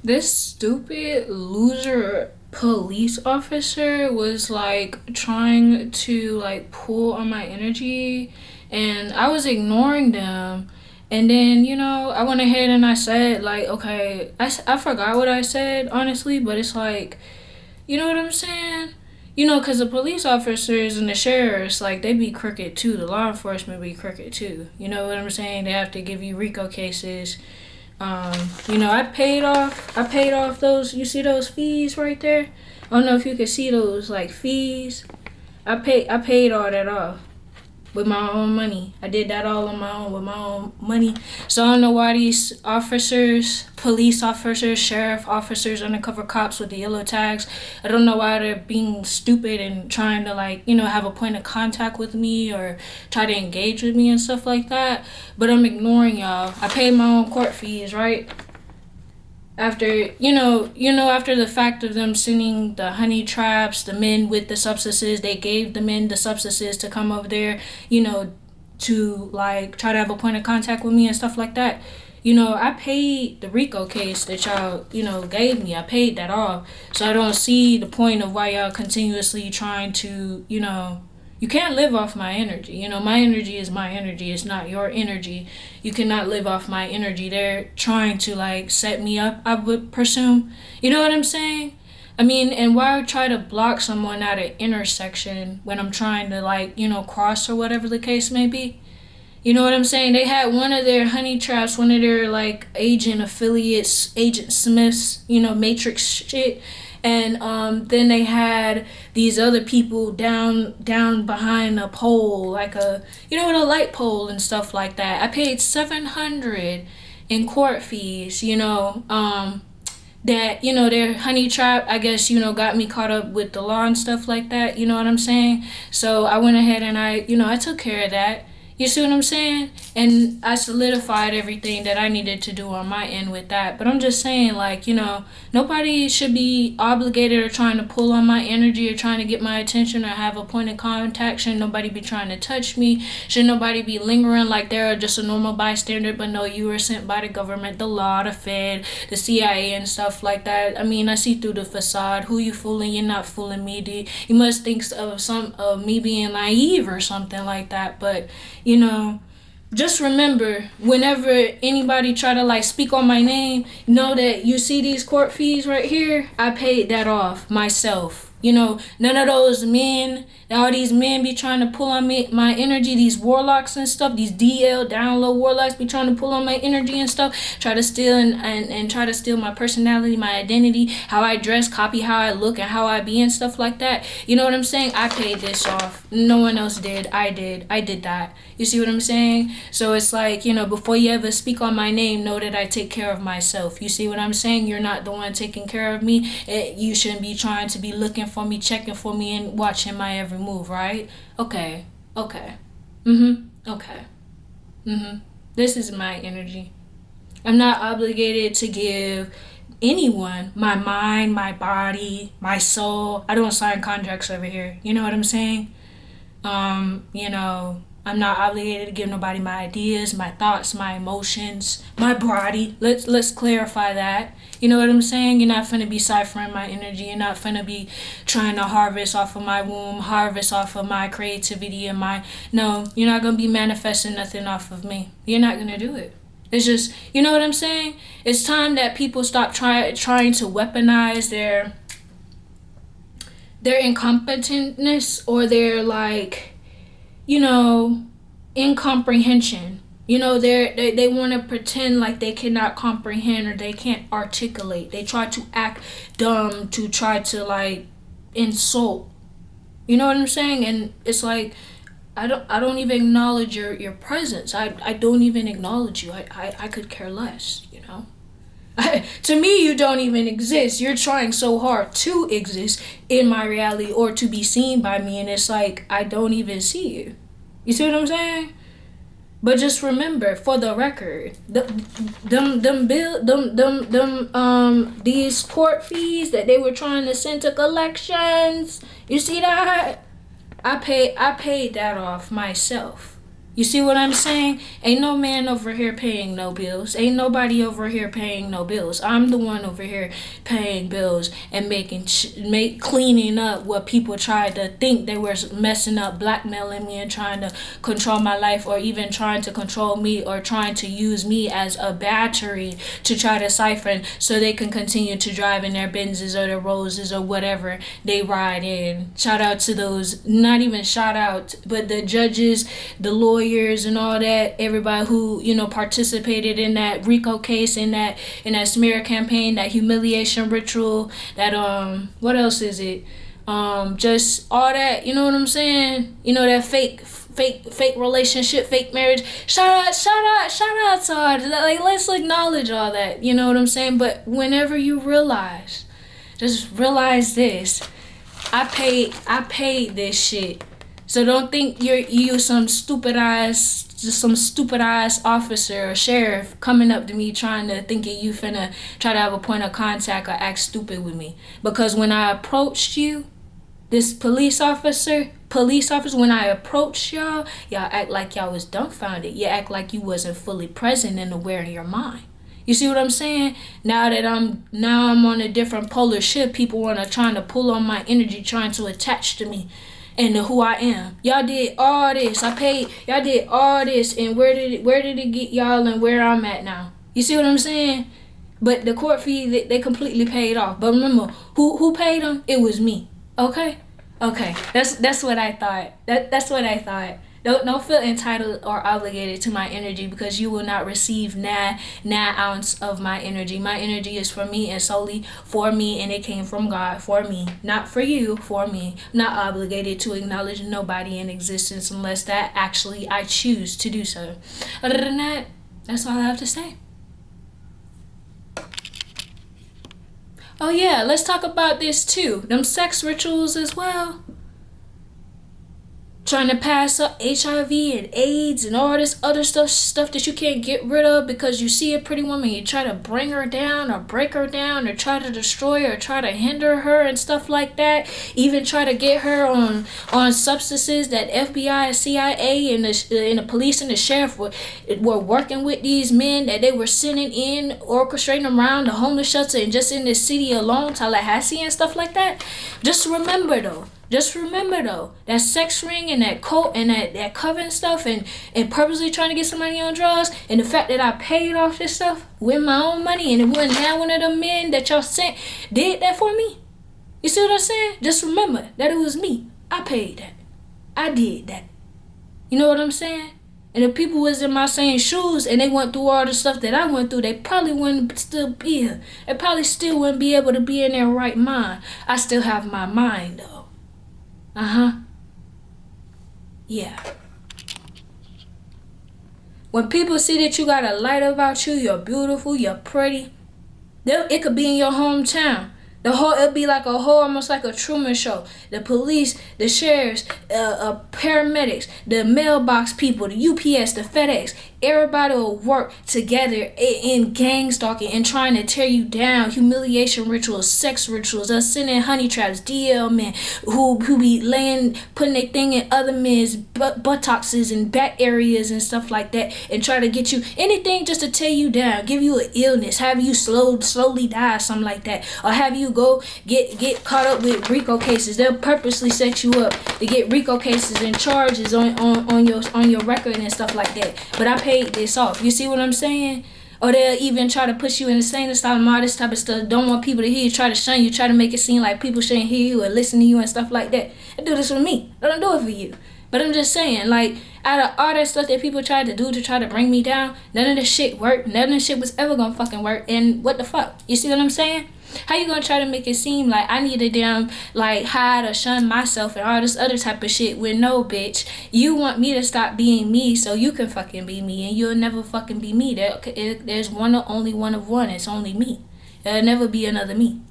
This stupid loser police officer was like trying to like pull on my energy, and I was ignoring them. And then, I went ahead and I said, like, okay, I forgot what I said, honestly, but it's like, you know what I'm saying? Because the police officers and the sheriffs, like, they be crooked too. The law enforcement be crooked too. You know what I'm saying? They have to give you RICO cases. I paid off those, you see those fees right there? I don't know if you can see those, like, fees. I paid all that off with my own money. I did that all on my own with my own money. So I don't know why these officers, police officers, sheriff officers, undercover cops with the yellow tags, I don't know why they're being stupid and trying to, like, have a point of contact with me or try to engage with me and stuff like that. But I'm ignoring y'all. I paid my own court fees, right? After after the fact of them sending the honey traps, the men with the substances, they gave the men the substances to come over there, to like try to have a point of contact with me and stuff like that. I paid the RICO case that y'all, gave me. I paid that off. So I don't see the point of why y'all continuously trying to, you can't live off my energy. My energy is my energy. It's not your energy. You cannot live off my energy. They're trying to, like, set me up, I would presume. You know what I'm saying? I mean, and why try to block someone at an intersection when I'm trying to, like, cross or whatever the case may be? You know what I'm saying? They had one of their honey traps, one of their, like, agent affiliates, Agent Smiths, Matrix shit. And then they had these other people down behind a pole, like with a light pole and stuff like that. I paid $700 in court fees, that, their honey trap, I guess, got me caught up with the law and stuff like that, you know what I'm saying? So I went ahead and I took care of that. You see what I'm saying? And I solidified everything that I needed to do on my end with that. But I'm just saying, like, nobody should be obligated or trying to pull on my energy or trying to get my attention or have a point of contact. Should nobody be trying to touch me? Should nobody be lingering like they're just a normal bystander? But no, you were sent by the government, the law, the Fed, the CIA and stuff like that. I mean, I see through the facade. Who you fooling? You're not fooling me. You must think of me being naive or something like that. But just remember, whenever anybody try to, like, speak on my name, know that you see these court fees right here, I paid that off myself. None of those men, all these men be trying to pull on me, my energy, these warlocks and stuff, these DL, down low warlocks be trying to pull on my energy and stuff, try to steal and try to steal my personality, my identity, how I dress, copy how I look and how I be and stuff like that. You know what I'm saying? I paid this off. No one else did. I did that. You see what I'm saying? So it's like, before you ever speak on my name, know that I take care of myself. You see what I'm saying? You're not the one taking care of me. You shouldn't be trying to be looking for me, checking for me, and watching my every move, right? Okay. Okay. Okay. This is my energy. I'm not obligated to give anyone my mind, my body, my soul. I don't sign contracts over here. You know what I'm saying? I'm not obligated to give nobody my ideas, my thoughts, my emotions, my body. Let's clarify that. You know what I'm saying? You're not finna be ciphering my energy. You're not finna be trying to harvest off of my womb, harvest off of my creativity and no, you're not gonna be manifesting nothing off of me. You're not gonna do it. It's just, you know what I'm saying? It's time that people stop trying to weaponize their incompetentness or their, like, incomprehension. They want to pretend like they cannot comprehend or they can't articulate. They try to act dumb to try to, like, insult. You know what I'm saying? And it's like, I don't even acknowledge your presence. I don't even acknowledge you. I could care less, To me, you don't even exist. You're trying so hard to exist in my reality or to be seen by me, and it's like, I don't even see you. You see what I'm saying? But just remember, for the record, these court fees that they were trying to send to collections, you see that? I paid that off myself. You see what I'm saying? Ain't no man over here paying no bills. Ain't nobody over here paying no bills. I'm the one over here paying bills and cleaning up what people tried to think they were messing up, blackmailing me and trying to control my life, or even trying to control me, or trying to use me as a battery to try to siphon so they can continue to drive in their Benzes or their Roses or whatever they ride in. Shout out to those, not even shout out, but the judges, the lawyers, and all that, everybody who, participated in that RICO case, in that smear campaign, that humiliation ritual, that what else is it, just all that, you know what I'm saying, that fake relationship, fake marriage. Shout out to all that. Like, let's acknowledge all that, you know what I'm saying? But whenever you just realize this, I paid this shit. So don't think you some stupid ass officer or sheriff coming up to me trying to think you finna try to have a point of contact or act stupid with me. Because when I approached you, this police officer, when I approached y'all act like y'all was dumbfounded. You act like you wasn't fully present and aware in your mind. You see what I'm saying? Now I'm on a different polar ship, people trying to pull on my energy, trying to attach to me and to who I am. Y'all did all this. Y'all did all this, and where did it get y'all and where I'm at now? You see what I'm saying? But the court fee, they completely paid off. But remember, who paid them? It was me. Okay. That's what I thought. That's what I thought. Don't feel entitled or obligated to my energy, because you will not receive na ounce of my energy. My energy is for me and solely for me, and it came from God for me, not for you, for me. Not obligated to acknowledge nobody in existence unless that actually I choose to do so. Other than that, that's all I have to say. Oh yeah, let's talk about this too. Them sex rituals as well. Trying to pass up HIV and AIDS and all this other stuff that you can't get rid of because you see a pretty woman, you try to bring her down or break her down or try to destroy her or try to hinder her and stuff like that. Even try to get her on substances that FBI and CIA and the police and the sheriff were working with these men that they were sending in, orchestrating around the homeless shelter and just in this city alone, Tallahassee and stuff like that. Just remember though, that sex ring and that coat and that coven stuff and purposely trying to get somebody on drugs, and the fact that I paid off this stuff with my own money, and it wasn't now one of the men that y'all sent did that for me. You see what I'm saying? Just remember that it was me. I paid that. I did that. You know what I'm saying? And if people was in my same shoes and they went through all the stuff that I went through, they probably wouldn't still be here. They probably still wouldn't be able to be in their right mind. I still have my mind though. Yeah. When people see that you got a light about you, you're beautiful, you're pretty, it could be in your hometown. It'll be like almost like a Truman Show. The police, the sheriffs, paramedics, the mailbox people, the UPS, the FedEx, everybody will work together in gang stalking and trying to tear you down. Humiliation rituals, sex rituals, us sending honey traps, DL men who be putting their thing in other men's buttocks and back areas and stuff like that, and try to get you anything just to tear you down, give you an illness, have you slowly die, something like that, or have you go get caught up with RICO cases. They'll purposely set you up to get RICO cases and charges on your record and stuff like that. But I paid this off. You see what I'm saying? Or they'll even try to push you in the same asylum, all this type of stuff. Don't want people to hear you, try to shun you, try to make it seem like people shouldn't hear you or listen to you and stuff like that. They do this for me. They don't do it for you. But I'm just saying, like, out of all that stuff that people tried to do to try to bring me down, none of this shit worked. None of this shit was ever gonna fucking work. And what the fuck? You see what I'm saying? How you gonna try to make it seem like I need to damn like hide or shun myself and all this other type of shit when no, bitch, you want me to stop being me so you can fucking be me, and you'll never fucking be me. There's only one of one. It's only me. There'll never be another me.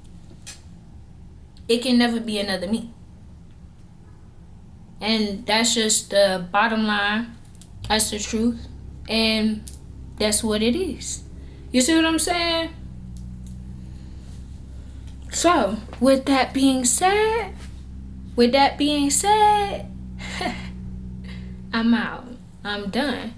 It can never be another me. And that's just the bottom line. That's the truth. And that's what it is. You see what I'm saying? So, with that being said, I'm out. I'm done.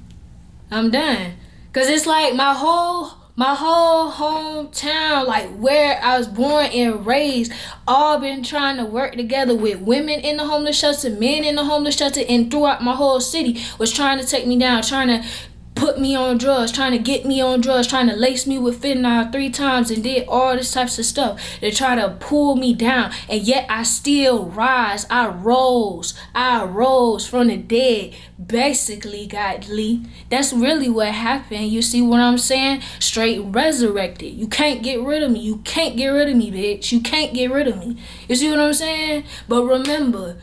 I'm done. Cause it's like my whole hometown, like where I was born and raised, all been trying to work together with women in the homeless shelter, men in the homeless shelter, and throughout my whole city was trying to take me down, trying to put me on drugs, trying to get me on drugs, trying to lace me with fentanyl 3 times and did all this types of stuff to try to pull me down. And yet I still rise. I rose from the dead. Basically, godly. That's really what happened. You see what I'm saying? Straight resurrected. You can't get rid of me. You can't get rid of me, bitch. You can't get rid of me. You see what I'm saying? But remember,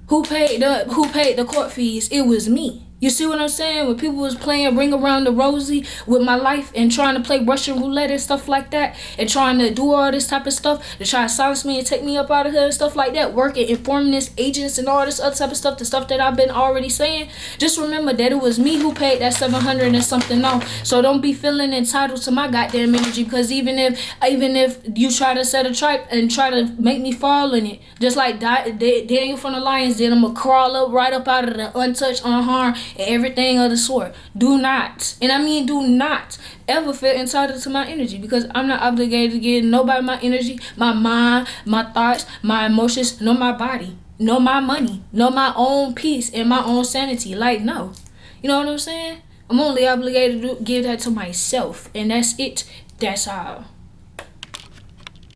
who paid the court fees? It was me. You see what I'm saying? When people was playing Ring Around the Rosie with my life and trying to play Russian roulette and stuff like that, and trying to do all this type of stuff to try to silence me and take me up out of here and stuff like that, working informants, agents, and all this other type of stuff, the stuff that I've been already saying, just remember that it was me who paid that 700 and something off. So don't be feeling entitled to my goddamn energy, because even if you try to set a trap and try to make me fall in it, just like Daniel from the Lions did, I'm gonna crawl up right up out of the untouched, unharmed, and everything of the sort. Do not, and I mean do not ever feel entitled to my energy, because I'm not obligated to give nobody my energy, my mind, my thoughts, my emotions, nor my body, nor my money, nor my own peace and my own sanity. Like, no. You know what I'm saying? I'm only obligated to give that to myself, and that's it. That's all.